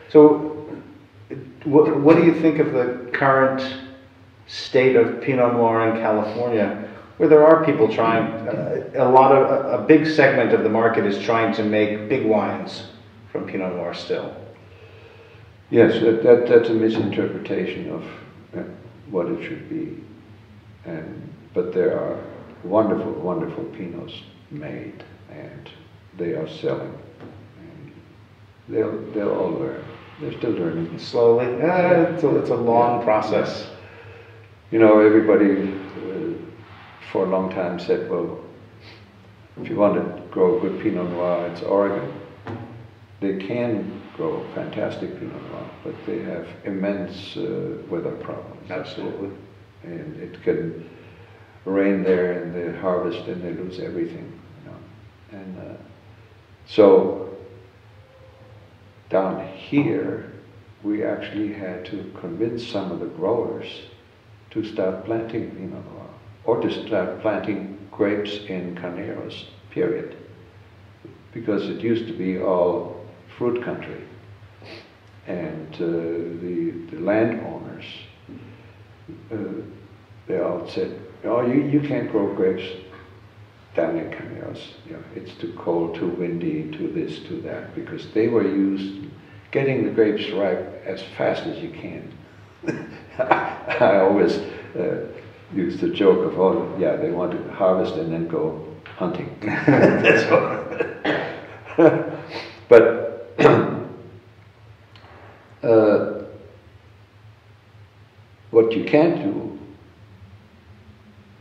So, what do you think of the current state of Pinot Noir in California, where there are people trying, a big segment of the market is trying to make big wines from Pinot Noir still? Yes, that's a misinterpretation of what it should be. But there are wonderful, wonderful Pinots made, and they are selling. And they'll all learn. They're still learning. Slowly? It's a long process. You know, everybody for a long time said, well, if you want to grow a good Pinot Noir, it's Oregon. They can grow fantastic Pinot Noir, but they have immense weather problems. Absolutely. And it can rain there and they harvest and they lose everything. You know? And so down here, we actually had to convince some of the growers to start planting Pinot Noir, or to start planting grapes in Carneros, period. Because it used to be all fruit country. And the landowners, they all said, oh, you can't grow grapes down in Carneros. You know, it's too cold, too windy, too this, too that, because they were used getting the grapes ripe as fast as you can. I always used the joke of, oh, yeah, they want to harvest and then go hunting. That's all. But what you can't do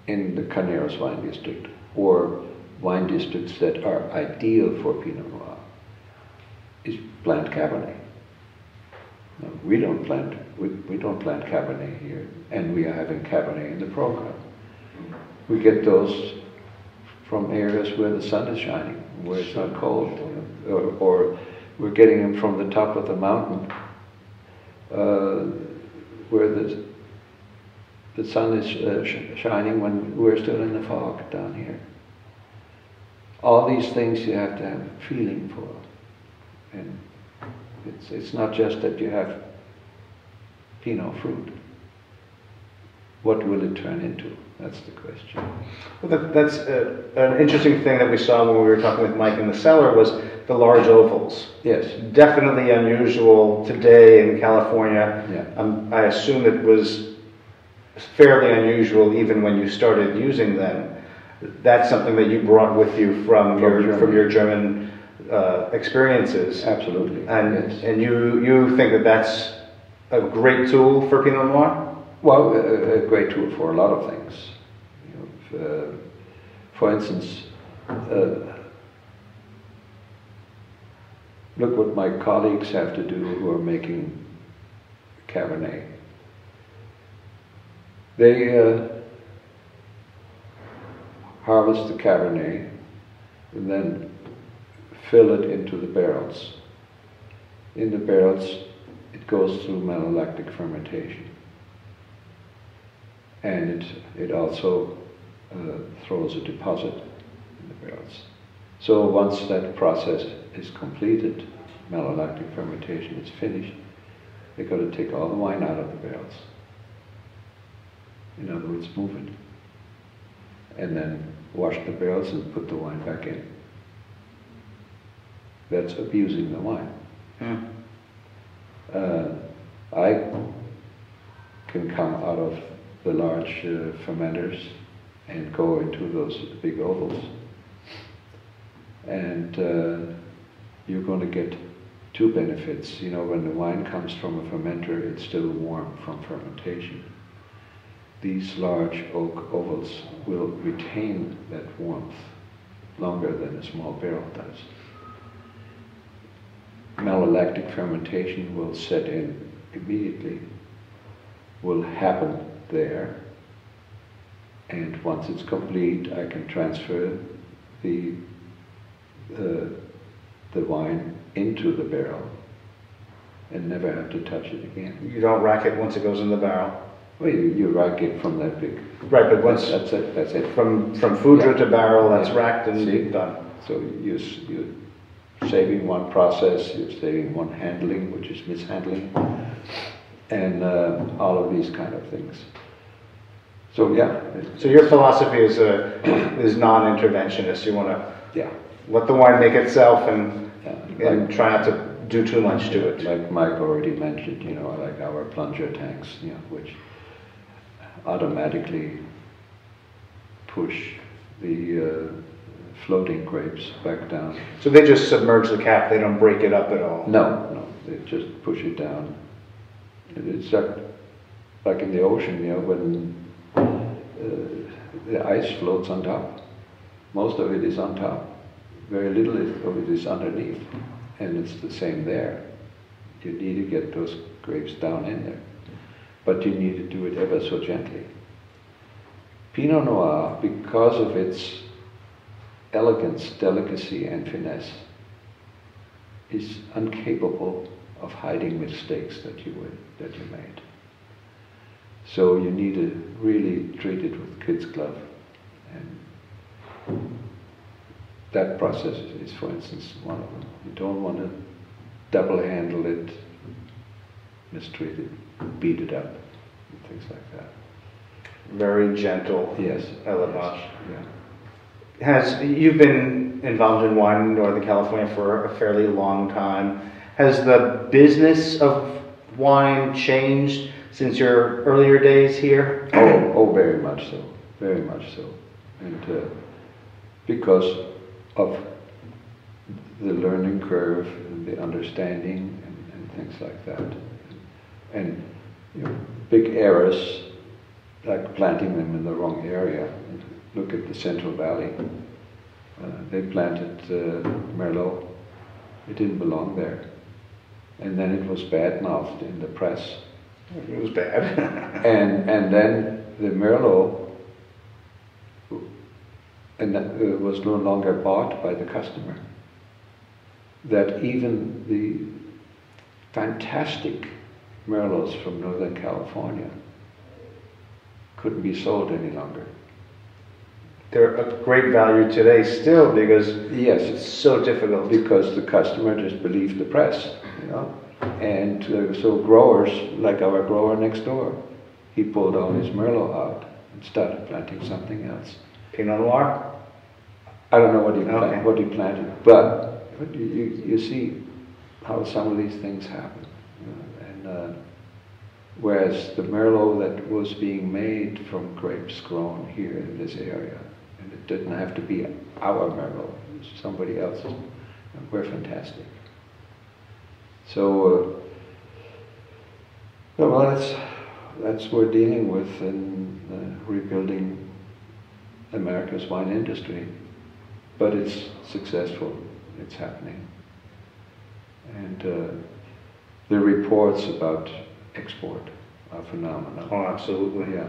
in the Carneros wine district, or wine districts that are ideal for Pinot Noir, is plant Cabernet. No, we don't plant Cabernet here, and we are having Cabernet in the program. We get those from areas where the sun is shining, where it's not cold, you know, or we're getting them from the top of the mountain, where the sun is shining when we're still in the fog down here. All these things you have to have a feeling for, and it's not just that you have Pinot fruit. What will it turn into? That's the question. Well, that's an interesting thing that we saw when we were talking with Mike in the cellar was the large ovals. Yes. Definitely unusual today in California. Yeah. I assume it was fairly unusual even when you started using them. That's something that you brought with you from your German experiences. Absolutely. And yes. And you think that that's a great tool for Pinot Noir? Well, a great tool for a lot of things. You know, for instance, look what my colleagues have to do who are making Cabernet. They harvest the Cabernet and then fill it into the barrels. In the barrels, it goes through malolactic fermentation. And it also throws a deposit in the barrels. So once that process is completed, malolactic fermentation is finished, they've got to take all the wine out of the barrels. In other words, move it. And then wash the barrels and put the wine back in. That's abusing the wine. I can come out of the large fermenters and go into those big ovals. And you're going to get two benefits. You know, when the wine comes from a fermenter, it's still warm from fermentation. These large oak ovals will retain that warmth longer than a small barrel does. Malolactic fermentation will set in immediately, will happen there, and once it's complete, I can transfer the wine into the barrel and never have to touch it again. You don't rack it once it goes in the barrel? Well, you rack it from that big. Right, but once that's it. From foudre to barrel, that's racked and done. So you saving one process, you're saving one handling, which is mishandling, and all of these kind of things. So yeah. So your philosophy is non-interventionist. You want to Yeah. let the wine make itself and Like, try not to do too much to it. like Mike already mentioned, like our plunger tanks, which automatically push the floating grapes back down. So they just submerge the cap. They don't break it up at all. No, they just push it down. It's like in the ocean, when the ice floats on top. Most of it is on top. Very little of it is underneath. And it's the same there. You need to get those grapes down in there. But you need to do it ever so gently. Pinot Noir, because of its elegance, delicacy, and finesse, is incapable of hiding mistakes that you made. So you need to really treat it with kid's glove. And that process is, for instance, one of them. You don't want to double handle it, mistreat it, beat it up, and things like that. Very gentle. Yes. Élevage. Yeah. You've been involved in wine in Northern California for a fairly long time. Has the business of wine changed since your earlier days here? Oh, very much so. Very much so. And because of the learning curve and the understanding and things like that. And big errors, like planting them in the wrong area. Look at the Central Valley. They planted Merlot. It didn't belong there. And then it was bad-mouthed in the press. It was bad. and then the Merlot was no longer bought by the customer. That even the fantastic Merlots from Northern California couldn't be sold any longer. They're of great value today still because Yes, it's so difficult. because the customer just believed the press, And so growers, like our grower next door, he pulled all his Merlot out and started planting something else. Pinot Noir? I don't know Okay. what he planted, but you see how some of these things happen. And whereas the Merlot that was being made from grapes grown here in this area, and it didn't have to be our Merlot, it was somebody else's, were fantastic. So, well, that's what we're dealing with in rebuilding America's wine industry. But it's successful, it's happening. And the reports about export are phenomenal. Oh, absolutely. Yeah.